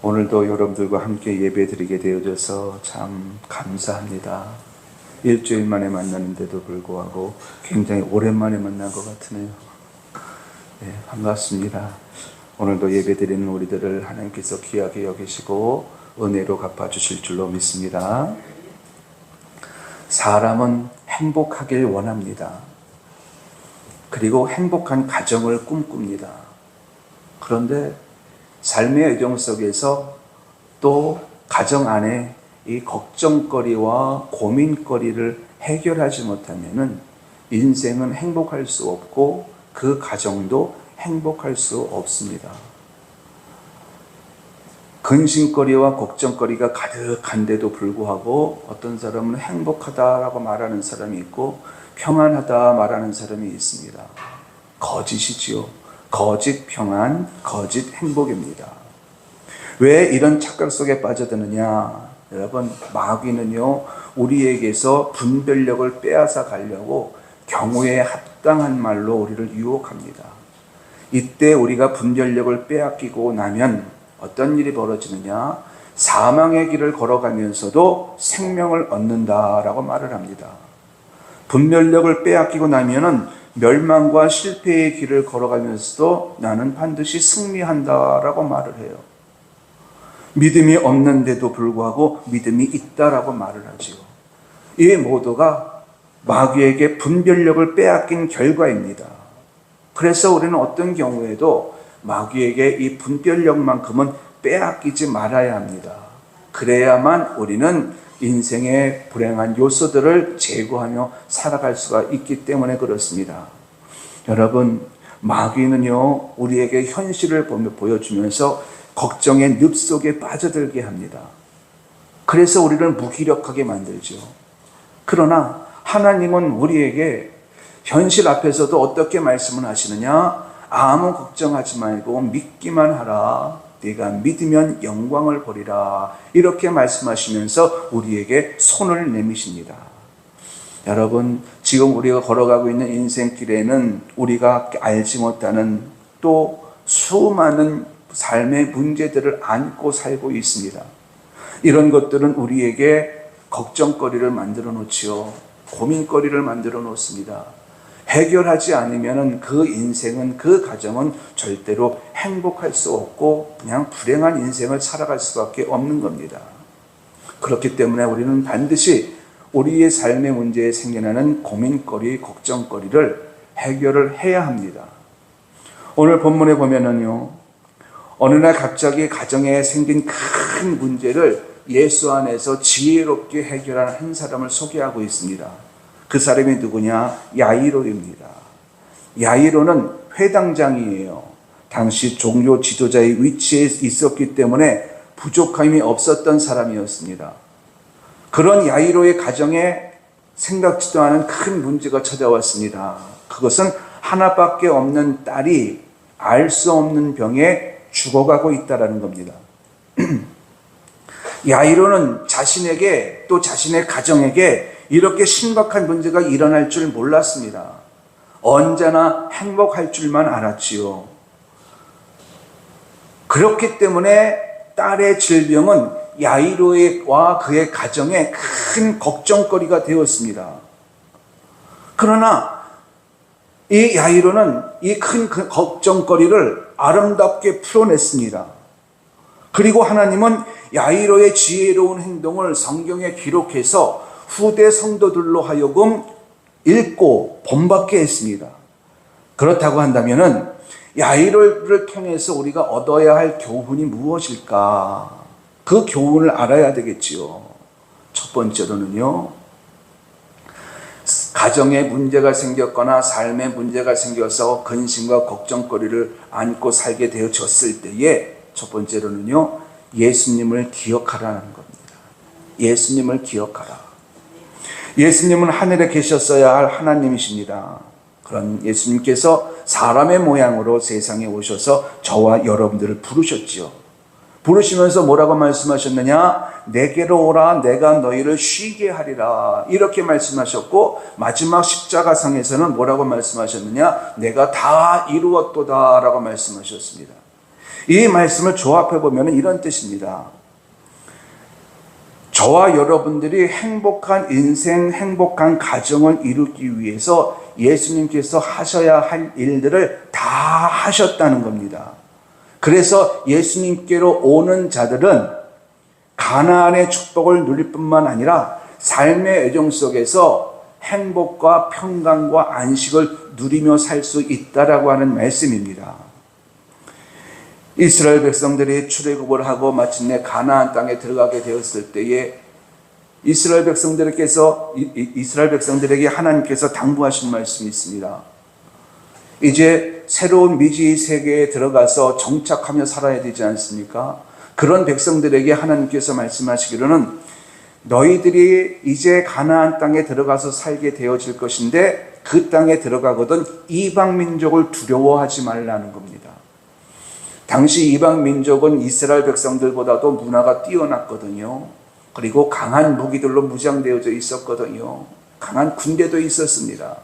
오늘도 여러분들과 함께 예배드리게 되어져서 참 감사합니다. 일주일 만에 만나는데도 불구하고 굉장히 오랜만에 만난 것 같으네요. 네, 반갑습니다. 오늘도 예배드리는 우리들을 하나님께서 귀하게 여기시고 은혜로 갚아주실 줄로 믿습니다. 사람은 행복하길 원합니다. 그리고 행복한 가정을 꿈꿉니다. 그런데 삶의 여정 속에서 또 가정 안에 이 걱정거리와 고민거리를 해결하지 못하면은 인생은 행복할 수 없고 그 가정도 행복할 수 없습니다. 근심거리와 걱정거리가 가득한데도 불구하고 어떤 사람은 행복하다라고 말하는 사람이 있고 평안하다 말하는 사람이 있습니다. 거짓이지요. 거짓 평안, 거짓 행복입니다. 왜 이런 착각 속에 빠져드느냐? 여러분, 마귀는요, 우리에게서 분별력을 빼앗아 가려고 경우에 합당한 말로 우리를 유혹합니다. 이때 우리가 분별력을 빼앗기고 나면 어떤 일이 벌어지느냐? 사망의 길을 걸어가면서도 생명을 얻는다라고 말을 합니다. 분별력을 빼앗기고 나면은 멸망과 실패의 길을 걸어가면서도 나는 반드시 승리한다라고 말을 해요. 믿음이 없는데도 불구하고 믿음이 있다라고 말을 하지요. 이 모두가 마귀에게 분별력을 빼앗긴 결과입니다. 그래서 우리는 어떤 경우에도 마귀에게 이 분별력만큼은 빼앗기지 말아야 합니다. 그래야만 우리는 인생의 불행한 요소들을 제거하며 살아갈 수가 있기 때문에 그렇습니다. 여러분, 마귀는요, 우리에게 현실을 보여주면서 걱정의 늪 속에 빠져들게 합니다. 그래서 우리를 무기력하게 만들죠. 그러나 하나님은 우리에게 현실 앞에서도 어떻게 말씀을 하시느냐? 아무 걱정하지 말고 믿기만 하라. 네가 믿으면 영광을 보리라. 이렇게 말씀하시면서 우리에게 손을 내미십니다. 여러분, 지금 우리가 걸어가고 있는 인생길에는 우리가 알지 못하는 또 수많은 삶의 문제들을 안고 살고 있습니다. 이런 것들은 우리에게 걱정거리를 만들어 놓지요. 고민거리를 만들어 놓습니다. 해결하지 않으면 그 인생은, 그 가정은 절대로 행복할 수 없고 그냥 불행한 인생을 살아갈 수밖에 없는 겁니다. 그렇기 때문에 우리는 반드시 우리의 삶의 문제에 생겨나는 고민거리, 걱정거리를 해결을 해야 합니다. 오늘 본문에 보면은요, 어느 날 갑자기 가정에 생긴 큰 문제를 예수 안에서 지혜롭게 해결한 한 사람을 소개하고 있습니다. 그 사람이 누구냐? 야이로입니다. 야이로는 회당장이에요. 당시 종교 지도자의 위치에 있었기 때문에 부족함이 없었던 사람이었습니다. 그런 야이로의 가정에 생각지도 않은 큰 문제가 찾아왔습니다. 그것은 하나밖에 없는 딸이 알 수 없는 병에 죽어가고 있다는 겁니다. 야이로는 자신에게 또 자신의 가정에게 이렇게 심각한 문제가 일어날 줄 몰랐습니다. 언제나 행복할 줄만 알았지요. 그렇기 때문에 딸의 질병은 야이로와 그의 가정에 큰 걱정거리가 되었습니다. 그러나 이 야이로는 이 큰 걱정거리를 아름답게 풀어냈습니다. 그리고 하나님은 야이로의 지혜로운 행동을 성경에 기록해서 후대 성도들로 하여금 읽고 본받게 했습니다. 그렇다고 한다면 야이로를 통해서 우리가 얻어야 할 교훈이 무엇일까? 그 교훈을 알아야 되겠지요. 첫 번째로는요, 가정에 문제가 생겼거나 삶에 문제가 생겨서 근심과 걱정거리를 안고 살게 되어졌을 때에 첫 번째로는요, 예수님을 기억하라는 겁니다. 예수님을 기억하라. 예수님은 하늘에 계셨어야 할 하나님이십니다. 그런 예수님께서 사람의 모양으로 세상에 오셔서 저와 여러분들을 부르셨지요. 부르시면서 뭐라고 말씀하셨느냐? 내게로 오라, 내가 너희를 쉬게 하리라. 이렇게 말씀하셨고, 마지막 십자가상에서는 뭐라고 말씀하셨느냐? 내가 다 이루었도다 라고 말씀하셨습니다. 이 말씀을 조합해 보면 이런 뜻입니다. 저와 여러분들이 행복한 인생, 행복한 가정을 이루기 위해서 예수님께서 하셔야 할 일들을 다 하셨다는 겁니다. 그래서 예수님께로 오는 자들은 가나안의 축복을 누릴 뿐만 아니라 삶의 애정 속에서 행복과 평강과 안식을 누리며 살 수 있다라고 하는 말씀입니다. 이스라엘 백성들이 출애굽을 하고 마침내 가나안 땅에 들어가게 되었을 때에 이스라엘 백성들에게 하나님께서 당부하신 말씀이 있습니다. 이제 새로운 미지 세계에 들어가서 정착하며 살아야 되지 않습니까? 그런 백성들에게 하나님께서 말씀하시기로는 너희들이 이제 가나안 땅에 들어가서 살게 되어질 것인데 그 땅에 들어가거든 이방 민족을 두려워하지 말라는 겁니다. 당시 이방 민족은 이스라엘 백성들보다도 문화가 뛰어났거든요. 그리고 강한 무기들로 무장되어져 있었거든요. 강한 군대도 있었습니다.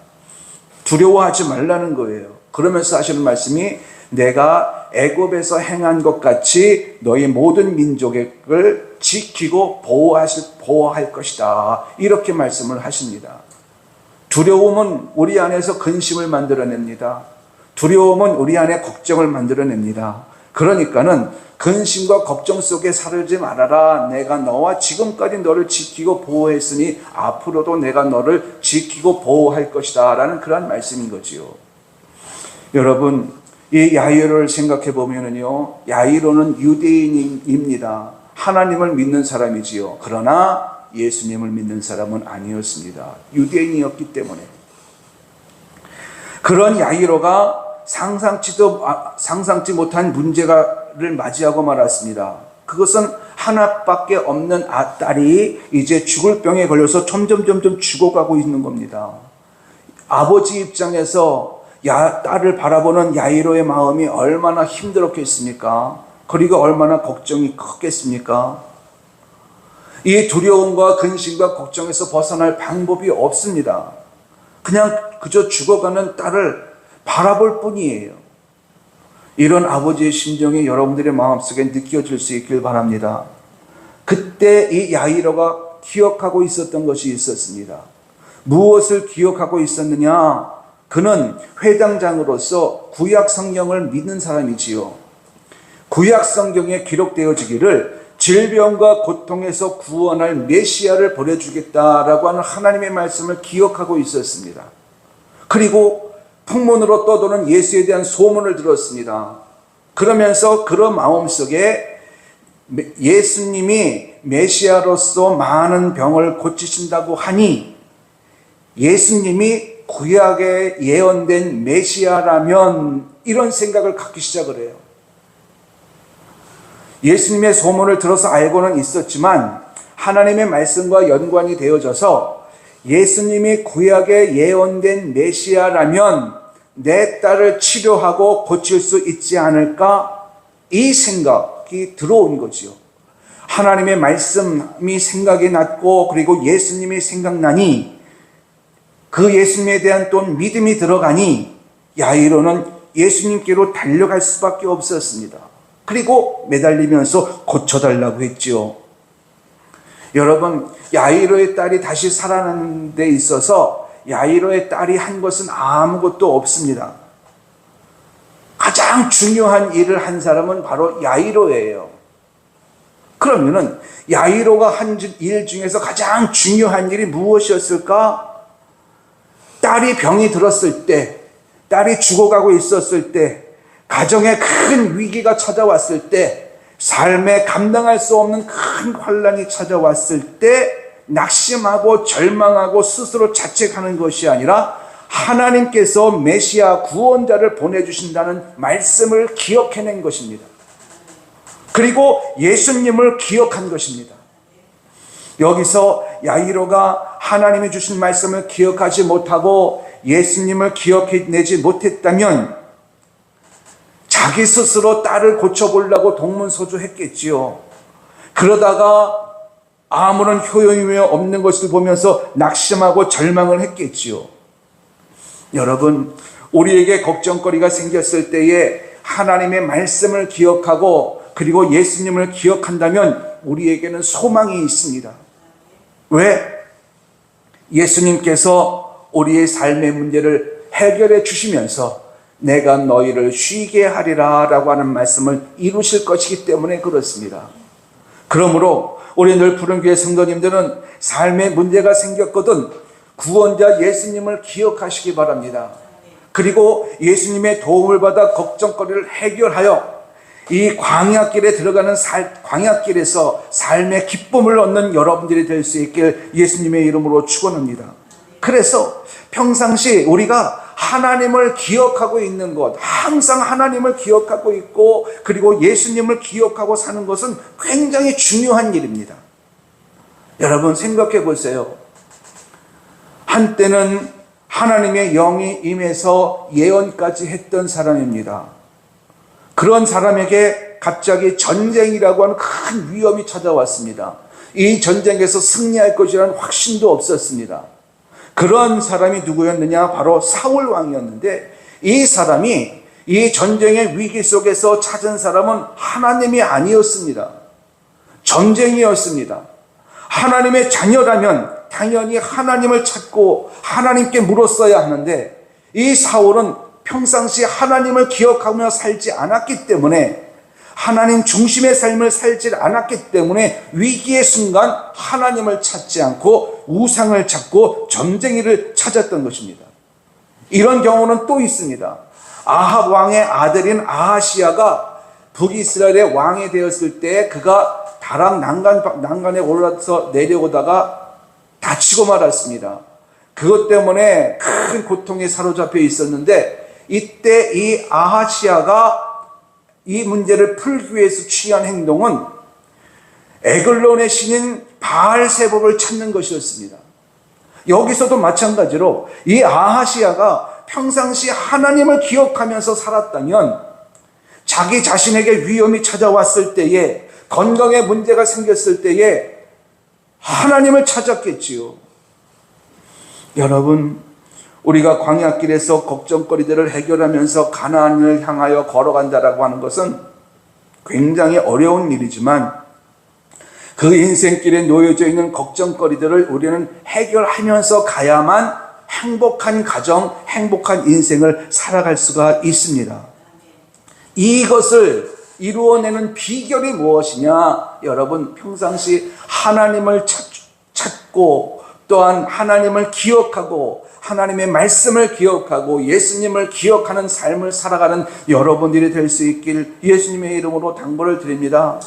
두려워하지 말라는 거예요. 그러면서 하시는 말씀이 내가 애굽에서 행한 것 같이 너희 모든 민족을 지키고 보호할 것이다. 이렇게 말씀을 하십니다. 두려움은 우리 안에서 근심을 만들어냅니다. 두려움은 우리 안에 걱정을 만들어냅니다. 그러니까는 근심과 걱정 속에 살지 말아라. 내가 너와 지금까지 너를 지키고 보호했으니 앞으로도 내가 너를 지키고 보호할 것이다 라는 그런 말씀인 거지요. 여러분, 이 야이로를 생각해 보면은요, 야이로는 유대인입니다. 하나님을 믿는 사람이지요. 그러나 예수님을 믿는 사람은 아니었습니다. 유대인이었기 때문에. 그런 야이로가 상상치 못한 문제를 맞이하고 말았습니다. 그것은 하나밖에 없는 딸이 이제 죽을 병에 걸려서 점점 죽어가고 있는 겁니다. 아버지 입장에서 딸을 바라보는 야이로의 마음이 얼마나 힘들었겠습니까? 그리고 얼마나 걱정이 컸겠습니까? 이 두려움과 근심과 걱정에서 벗어날 방법이 없습니다. 그냥 그저 죽어가는 딸을 바라볼 뿐이에요. 이런 아버지의 심정이 여러분들의 마음속에 느껴질 수 있길 바랍니다. 그때 이 야이로가 기억하고 있었던 것이 있었습니다. 무엇을 기억하고 있었느냐? 그는 회당장으로서 구약 성경을 믿는 사람이지요. 구약 성경에 기록되어지기를 질병과 고통에서 구원할 메시아를 보내주겠다라고 하는 하나님의 말씀을 기억하고 있었습니다. 그리고 풍문으로 떠도는 예수에 대한 소문을 들었습니다. 그러면서 그런 마음속에 예수님이 메시아로서 많은 병을 고치신다고 하니 예수님이 구약에 예언된 메시아라면 이런 생각을 갖기 시작을 해요. 예수님의 소문을 들어서 알고는 있었지만 하나님의 말씀과 연관이 되어져서 예수님이 구약에 예언된 메시아라면 내 딸을 치료하고 고칠 수 있지 않을까? 이 생각이 들어온 거지요. 하나님의 말씀이 생각이 났고 그리고 예수님이 생각나니 그 예수님에 대한 또 믿음이 들어가니 야이로는 예수님께로 달려갈 수밖에 없었습니다. 그리고 매달리면서 고쳐달라고 했지요. 여러분, 야이로의 딸이 다시 살아나는 데 있어서 야이로의 딸이 한 것은 아무것도 없습니다. 가장 중요한 일을 한 사람은 바로 야이로예요. 그러면은 야이로가 한 일 중에서 가장 중요한 일이 무엇이었을까? 딸이 병이 들었을 때, 딸이 죽어가고 있었을 때, 가정에 큰 위기가 찾아왔을 때, 삶에 감당할 수 없는 큰 환난이 찾아왔을 때 낙심하고 절망하고 스스로 자책하는 것이 아니라 하나님께서 메시아 구원자를 보내주신다는 말씀을 기억해낸 것입니다. 그리고 예수님을 기억한 것입니다. 여기서 야이로가 하나님이 주신 말씀을 기억하지 못하고 예수님을 기억해내지 못했다면 자기 스스로 딸을 고쳐보려고 동문서주했겠지요. 그러다가 아무런 효용이 없는 것을 보면서 낙심하고 절망을 했겠지요. 여러분, 우리에게 걱정거리가 생겼을 때에 하나님의 말씀을 기억하고 그리고 예수님을 기억한다면 우리에게는 소망이 있습니다. 왜? 예수님께서 우리의 삶의 문제를 해결해 주시면서 내가 너희를 쉬게 하리라 라고 하는 말씀을 이루실 것이기 때문에 그렇습니다. 그러므로 우리 늘 푸른교회 성도님들은 삶의 문제가 생겼거든 구원자 예수님을 기억하시기 바랍니다. 그리고 예수님의 도움을 받아 걱정거리를 해결하여 이 광야길에 들어가는 광야길에서 삶의 기쁨을 얻는 여러분들이 될 수 있길 예수님의 이름으로 축원합니다. 그래서 평상시 우리가 하나님을 기억하고 있는 것, 항상 하나님을 기억하고 있고 그리고 예수님을 기억하고 사는 것은 굉장히 중요한 일입니다. 여러분 생각해 보세요. 한때는 하나님의 영이 임해서 예언까지 했던 사람입니다. 그런 사람에게 갑자기 전쟁이라고 하는 큰 위험이 찾아왔습니다. 이 전쟁에서 승리할 것이라는 확신도 없었습니다. 그런 사람이 누구였느냐? 바로 사울 왕이었는데 이 사람이 이 전쟁의 위기 속에서 찾은 사람은 하나님이 아니었습니다. 전쟁이었습니다. 하나님의 자녀라면 당연히 하나님을 찾고 하나님께 물었어야 하는데 이 사울은 평상시 하나님을 기억하며 살지 않았기 때문에 하나님 중심의 삶을 살지 않았기 때문에 위기의 순간 하나님을 찾지 않고 우상을 찾고 점쟁이를 찾았던 것입니다. 이런 경우는 또 있습니다. 아합 왕의 아들인 아하시야가 북이스라엘의 왕이 되었을 때 그가 다락 난간에 올라서 내려오다가 다치고 말았습니다. 그것 때문에 큰 고통에 사로잡혀 있었는데 이때 이 아하시야가 이 문제를 풀기 위해서 취한 행동은 에글론의 신인 바알세복을 찾는 것이었습니다. 여기서도 마찬가지로 이 아하시야가 평상시 하나님을 기억하면서 살았다면 자기 자신에게 위험이 찾아왔을 때에 건강에 문제가 생겼을 때에 하나님을 찾았겠지요. 여러분, 우리가 광야길에서 걱정거리들을 해결하면서 가나안을 향하여 걸어간다라고 하는 것은 굉장히 어려운 일이지만 그 인생길에 놓여져 있는 걱정거리들을 우리는 해결하면서 가야만 행복한 가정, 행복한 인생을 살아갈 수가 있습니다. 이것을 이루어내는 비결이 무엇이냐? 여러분, 평상시 하나님을 찾고 또한 하나님을 기억하고 하나님의 말씀을 기억하고 예수님을 기억하는 삶을 살아가는 여러분들이 될 수 있길 예수님의 이름으로 당부를 드립니다.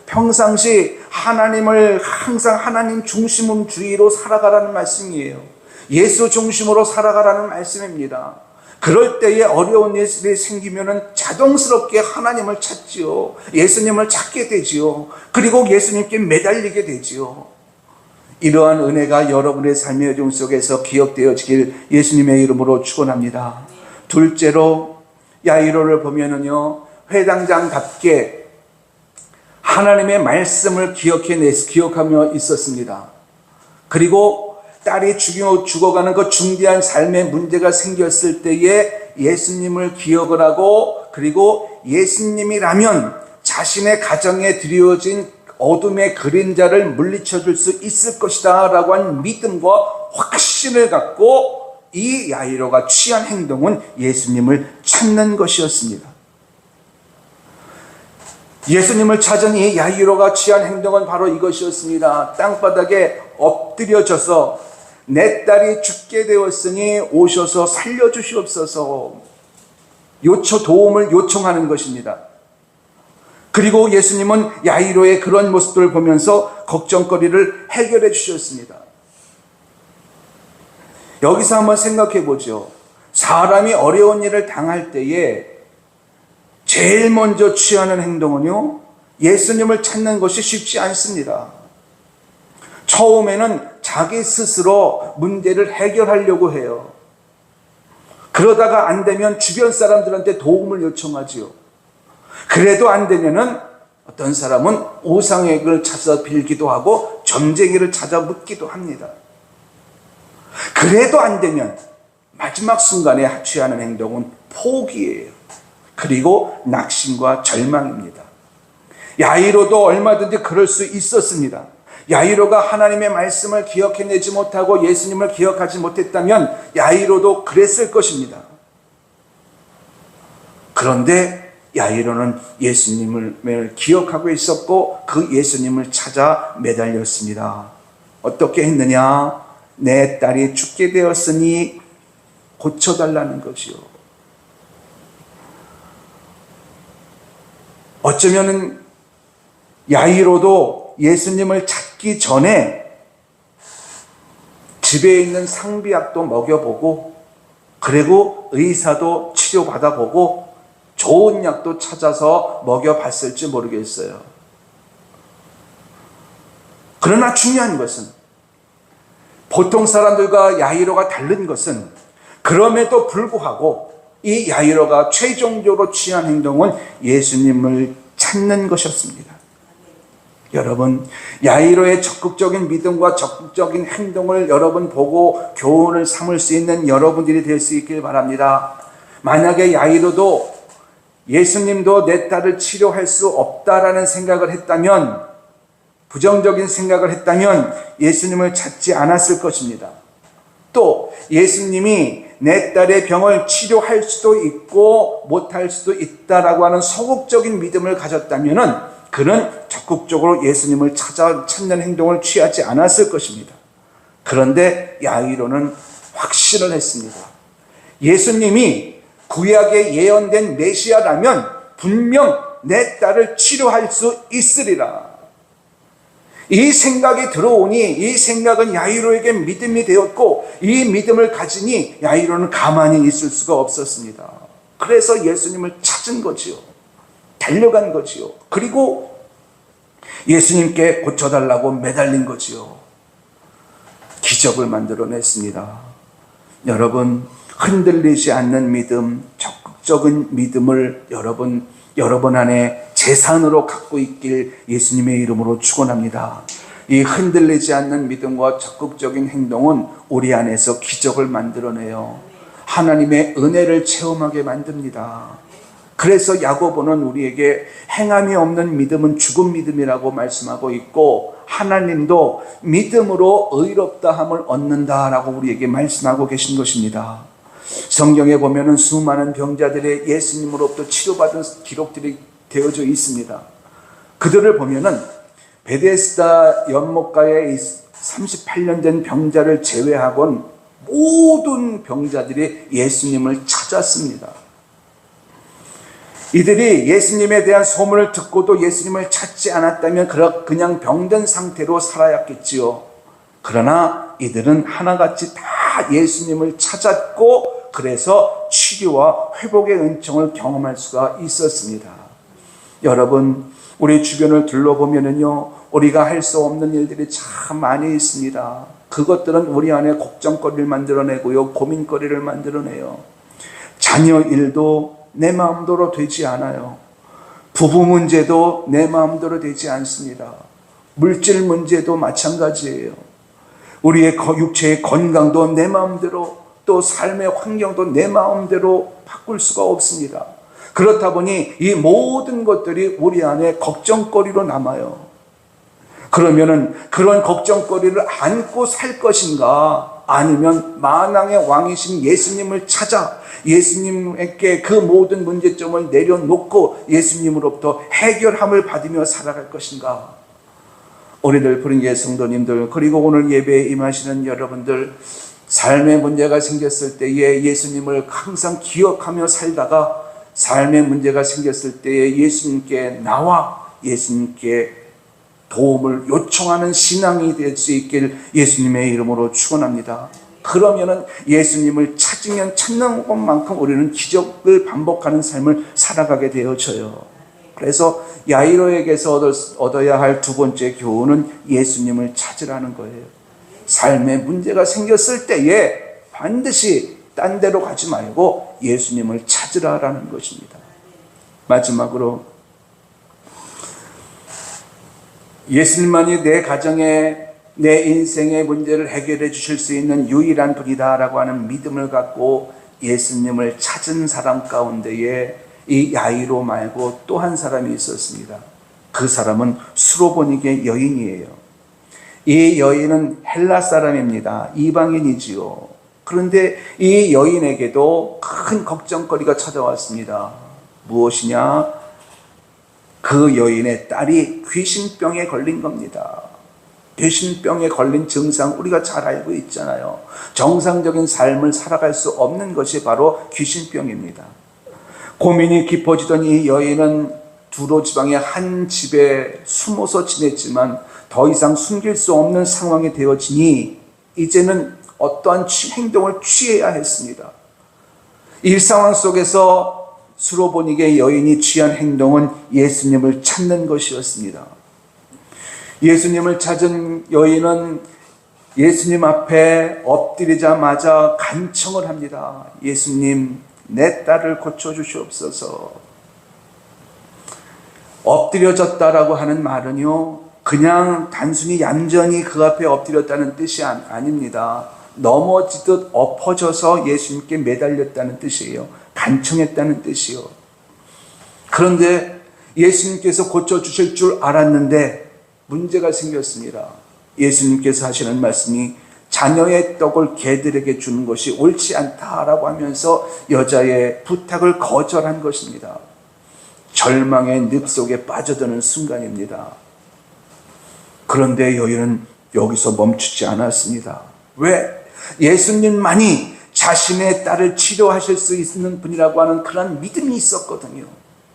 평상시 하나님을 항상 하나님 중심주의로 살아가라는 말씀이에요. 예수 중심으로 살아가라는 말씀입니다. 그럴 때에 어려운 일이 생기면 자동스럽게 하나님을 찾지요. 예수님을 찾게 되지요. 그리고 예수님께 매달리게 되지요. 이러한 은혜가 여러분의 삶의 여정 속에서 기억되어지길 예수님의 이름으로 축원합니다. 둘째로 야이로를 보면은요, 회당장답게 하나님의 말씀을 기억하며 있었습니다. 그리고 딸이 죽어가는 그 중대한 삶의 문제가 생겼을 때에 예수님을 기억을 하고 그리고 예수님이라면 자신의 가정에 드리워진 어둠의 그림자를 물리쳐 줄 수 있을 것이다 라고 하는 믿음과 확신을 갖고 이 야이로가 취한 행동은 예수님을 찾는 것이었습니다. 예수님을 찾은 이 야이로가 취한 행동은 바로 이것이었습니다. 땅바닥에 엎드려져서 내 딸이 죽게 되었으니 오셔서 살려주시옵소서 도움을 요청하는 것입니다. 그리고 예수님은 야이로의 그런 모습들을 보면서 걱정거리를 해결해 주셨습니다. 여기서 한번 생각해 보죠. 사람이 어려운 일을 당할 때에 제일 먼저 취하는 행동은요, 예수님을 찾는 것이 쉽지 않습니다. 처음에는 자기 스스로 문제를 해결하려고 해요. 그러다가 안 되면 주변 사람들한테 도움을 요청하지요. 그래도 안 되면은 어떤 사람은 우상액을 찾아 빌기도 하고 점쟁이를 찾아 묻기도 합니다. 그래도 안 되면 마지막 순간에 취하는 행동은 포기예요. 그리고 낙심과 절망입니다. 야이로도 얼마든지 그럴 수 있었습니다. 야이로가 하나님의 말씀을 기억해내지 못하고 예수님을 기억하지 못했다면 야이로도 그랬을 것입니다. 그런데 야이로는 예수님을 기억하고 있었고 그 예수님을 찾아 매달렸습니다. 어떻게 했느냐? 내 딸이 죽게 되었으니 고쳐달라는 것이요. 어쩌면 야이로도 예수님을 찾기 전에 집에 있는 상비약도 먹여보고 그리고 의사도 치료받아보고 좋은 약도 찾아서 먹여봤을지 모르겠어요. 그러나 중요한 것은 보통 사람들과 야이로가 다른 것은 그럼에도 불구하고 이 야이로가 최종적으로 취한 행동은 예수님을 찾는 것이었습니다. 여러분, 야이로의 적극적인 믿음과 적극적인 행동을 여러분 보고 교훈을 삼을 수 있는 여러분들이 될 수 있길 바랍니다. 만약에 야이로도 예수님도 내 딸을 치료할 수 없다라는 생각을 했다면, 부정적인 생각을 했다면 예수님을 찾지 않았을 것입니다. 또 예수님이 내 딸의 병을 치료할 수도 있고 못할 수도 있다라고 하는 소극적인 믿음을 가졌다면 그는 적극적으로 예수님을 찾는 행동을 취하지 않았을 것입니다. 그런데 야이로는 확신을 했습니다. 예수님이 구약에 예언된 메시아라면 분명 내 딸을 치료할 수 있으리라. 이 생각이 들어오니 이 생각은 야이로에게 믿음이 되었고 이 믿음을 가지니 야이로는 가만히 있을 수가 없었습니다. 그래서 예수님을 찾은 거지요. 달려간 거지요. 그리고 예수님께 고쳐달라고 매달린 거지요. 기적을 만들어냈습니다. 여러분, 흔들리지 않는 믿음, 적극적인 믿음을 여러분 안에 재산으로 갖고 있길 예수님의 이름으로 축원합니다. 이 흔들리지 않는 믿음과 적극적인 행동은 우리 안에서 기적을 만들어내요. 하나님의 은혜를 체험하게 만듭니다. 그래서 야고보는 우리에게 행함이 없는 믿음은 죽은 믿음이라고 말씀하고 있고 하나님도 믿음으로 의롭다함을 얻는다라고 우리에게 말씀하고 계신 것입니다. 성경에 보면은 수많은 병자들의 예수님으로부터 치료받은 기록들이 되어져 있습니다. 그들을 보면은 베데스다 연못가에 38년 된 병자를 제외하고는 모든 병자들이 예수님을 찾았습니다. 이들이 예수님에 대한 소문을 듣고도 예수님을 찾지 않았다면 그냥 병든 상태로 살아야겠지요. 그러나 이들은 하나같이 다 예수님을 찾았고 그래서 치료와 회복의 은총을 경험할 수가 있었습니다. 여러분, 우리 주변을 둘러보면은요, 우리가 할 수 없는 일들이 참 많이 있습니다. 그것들은 우리 안에 걱정거리를 만들어내고요, 고민거리를 만들어내요. 자녀 일도 내 마음대로 되지 않아요. 부부 문제도 내 마음대로 되지 않습니다. 물질 문제도 마찬가지예요. 우리의 육체의 건강도 내 마음대로, 또 삶의 환경도 내 마음대로 바꿀 수가 없습니다. 그렇다 보니 이 모든 것들이 우리 안에 걱정거리로 남아요. 그러면은 그런 걱정거리를 안고 살 것인가? 아니면 만왕의 왕이신 예수님을 찾아 예수님께 그 모든 문제점을 내려놓고 예수님으로부터 해결함을 받으며 살아갈 것인가? 우리들 부른교회 성도님들, 그리고 오늘 예배에 임하시는 여러분들, 삶의 문제가 생겼을 때에 예수님을 항상 기억하며 살다가 삶의 문제가 생겼을 때에 예수님께 나와 예수님께 도움을 요청하는 신앙이 될 수 있길 예수님의 이름으로 축원합니다. 그러면은 예수님을 찾으면 찾는 것만큼 우리는 기적을 반복하는 삶을 살아가게 되어져요. 그래서 야이로에게서 얻어야 할 두 번째 교훈은 예수님을 찾으라는 거예요. 삶에 문제가 생겼을 때에 반드시 딴 데로 가지 말고 예수님을 찾으라라는 것입니다. 마지막으로 예수님만이 내 가정에 내 인생의 문제를 해결해 주실 수 있는 유일한 분이다라고 하는 믿음을 갖고 예수님을 찾은 사람 가운데에 이 야이로 말고 또 한 사람이 있었습니다. 그 사람은 수로보니게 여인이에요. 이 여인은 헬라 사람입니다. 이방인이지요. 그런데 이 여인에게도 큰 걱정거리가 찾아왔습니다. 무엇이냐? 그 여인의 딸이 귀신병에 걸린 겁니다. 귀신병에 걸린 증상 우리가 잘 알고 있잖아요. 정상적인 삶을 살아갈 수 없는 것이 바로 귀신병입니다. 고민이 깊어지던 이 여인은 두로 지방의 한 집에 숨어서 지냈지만 더 이상 숨길 수 없는 상황이 되어지니 이제는 어떠한 행동을 취해야 했습니다. 이 상황 속에서 수로보니게 여인이 취한 행동은 예수님을 찾는 것이었습니다. 예수님을 찾은 여인은 예수님 앞에 엎드리자마자 간청을 합니다. 예수님, 내 딸을 고쳐주시옵소서. 엎드려졌다라고 하는 말은요, 그냥 단순히 얌전히 그 앞에 엎드렸다는 뜻이 아닙니다. 넘어지듯 엎어져서 예수님께 매달렸다는 뜻이에요. 간청했다는 뜻이요. 그런데 예수님께서 고쳐주실 줄 알았는데 문제가 생겼습니다. 예수님께서 하시는 말씀이 자녀의 떡을 개들에게 주는 것이 옳지 않다라고 하면서 여자의 부탁을 거절한 것입니다. 절망의 늪 속에 빠져드는 순간입니다. 그런데 여인은 여기서 멈추지 않았습니다. 왜? 예수님만이 자신의 딸을 치료하실 수 있는 분이라고 하는 그런 믿음이 있었거든요.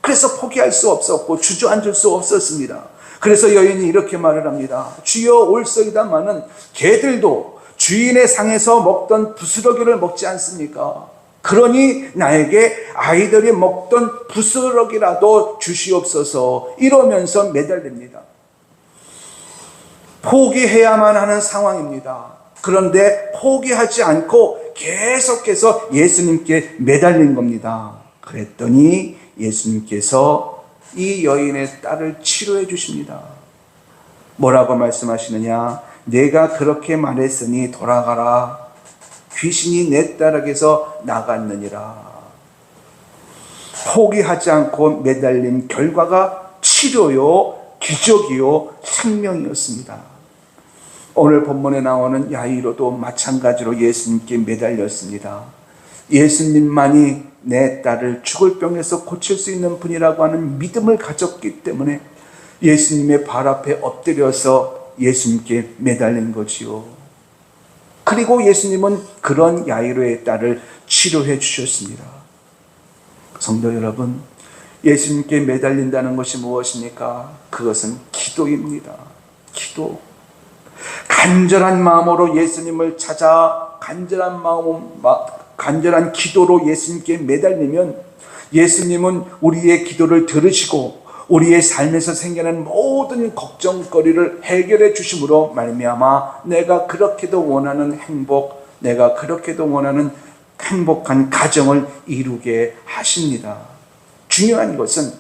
그래서 포기할 수 없었고 주저앉을 수 없었습니다. 그래서 여인이 이렇게 말을 합니다. 주여 올소이다마는 개들도 주인의 상에서 먹던 부스러기를 먹지 않습니까? 그러니 나에게 아이들이 먹던 부스러기라도 주시옵소서. 이러면서 매달립니다. 포기해야만 하는 상황입니다. 그런데 포기하지 않고 계속해서 예수님께 매달린 겁니다. 그랬더니 예수님께서 이 여인의 딸을 치료해 주십니다. 뭐라고 말씀하시느냐? 내가 그렇게 말했으니 돌아가라. 귀신이 내 딸에게서 나갔느니라. 포기하지 않고 매달린 결과가 치료요, 기적이요, 생명이었습니다. 오늘 본문에 나오는 야이로도 마찬가지로 예수님께 매달렸습니다. 예수님만이 내 딸을 죽을 병에서 고칠 수 있는 분이라고 하는 믿음을 가졌기 때문에 예수님의 발 앞에 엎드려서 예수님께 매달린 거지요. 그리고 예수님은 그런 야이로의 딸을 치료해 주셨습니다. 성도 여러분, 예수님께 매달린다는 것이 무엇입니까? 그것은 기도입니다. 기도. 간절한 마음으로 예수님을 찾아 간절한 기도로 예수님께 매달리면 예수님은 우리의 기도를 들으시고 우리의 삶에서 생기는 모든 걱정거리를 해결해 주심으로 말미암아 내가 그렇게도 원하는 행복, 내가 그렇게도 원하는 행복한 가정을 이루게 하십니다. 중요한 것은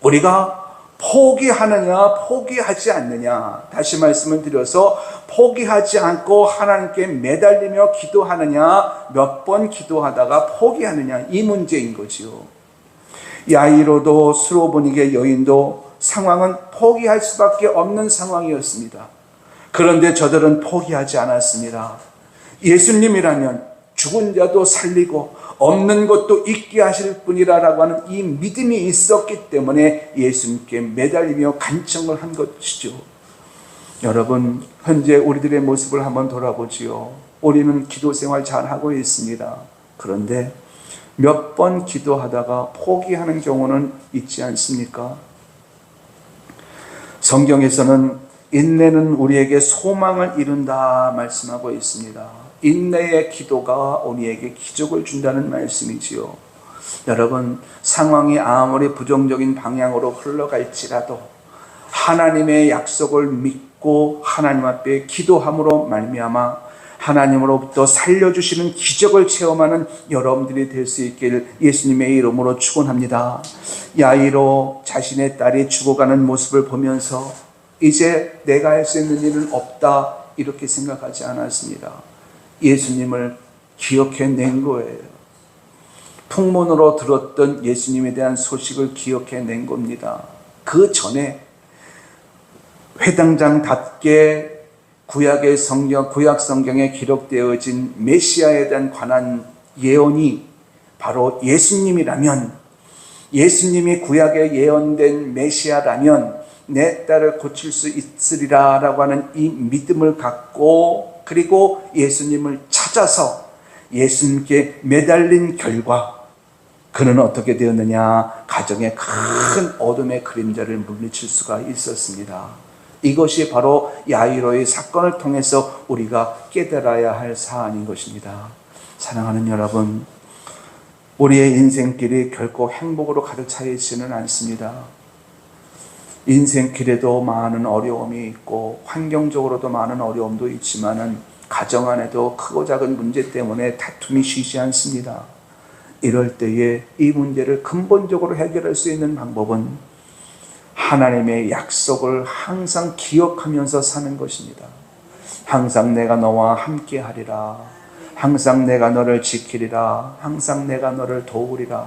우리가 포기하느냐 포기하지 않느냐, 다시 말씀을 드려서 포기하지 않고 하나님께 매달리며 기도하느냐, 몇 번 기도하다가 포기하느냐, 이 문제인 거지요. 야이로도 수로보니게 여인도 상황은 포기할 수밖에 없는 상황이었습니다. 그런데 저들은 포기하지 않았습니다. 예수님이라면 죽은 자도 살리고 없는 것도 있게 하실 분이라고 하는 이 믿음이 있었기 때문에 예수님께 매달리며 간청을 한 것이죠. 여러분, 현재 우리들의 모습을 한번 돌아보지요. 우리는 기도 생활 잘하고 있습니다. 그런데 몇 번 기도하다가 포기하는 경우는 있지 않습니까? 성경에서는 인내는 우리에게 소망을 이룬다 말씀하고 있습니다. 인내의 기도가 우리에게 기적을 준다는 말씀이지요. 여러분, 상황이 아무리 부정적인 방향으로 흘러갈지라도 하나님의 약속을 믿고 하나님 앞에 기도함으로 말미암아 하나님으로부터 살려주시는 기적을 체험하는 여러분들이 될 수 있기를 예수님의 이름으로 축원합니다. 야이로 자신의 딸이 죽어가는 모습을 보면서 이제 내가 할 수 있는 일은 없다 이렇게 생각하지 않았습니다. 예수님을 기억해낸 거예요. 풍문으로 들었던 예수님에 대한 소식을 기억해낸 겁니다. 그 전에 회당장답게 구약 성경에 기록되어진 메시아에 대한 관한 예언이 바로 예수님이라면, 예수님이 구약에 예언된 메시아라면 내 딸을 고칠 수 있으리라 라고 하는 이 믿음을 갖고, 그리고 예수님을 찾아서 예수님께 매달린 결과 그는 어떻게 되었느냐? 가정의 큰 어둠의 그림자를 물리칠 수가 있었습니다. 이것이 바로 야이로의 사건을 통해서 우리가 깨달아야 할 사안인 것입니다. 사랑하는 여러분, 우리의 인생길이 결코 행복으로 가득 차 있지는 않습니다. 인생길에도 많은 어려움이 있고 환경적으로도 많은 어려움도 있지만은 가정 안에도 크고 작은 문제 때문에 다툼이 쉬지 않습니다. 이럴 때에 이 문제를 근본적으로 해결할 수 있는 방법은 하나님의 약속을 항상 기억하면서 사는 것입니다. 항상 내가 너와 함께 하리라. 항상 내가 너를 지키리라. 항상 내가 너를 도우리라.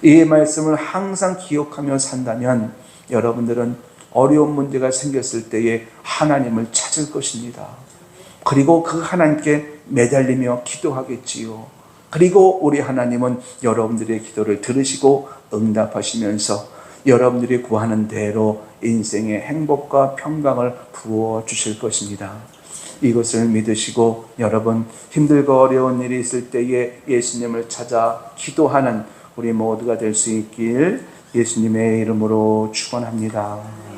이 말씀을 항상 기억하며 산다면 여러분들은 어려운 문제가 생겼을 때에 하나님을 찾을 것입니다. 그리고 그 하나님께 매달리며 기도하겠지요. 그리고 우리 하나님은 여러분들의 기도를 들으시고 응답하시면서 여러분들이 구하는 대로 인생의 행복과 평강을 부어주실 것입니다. 이것을 믿으시고 여러분 힘들고 어려운 일이 있을 때에 예수님을 찾아 기도하는 우리 모두가 될 수 있길 예수님의 이름으로 축원합니다.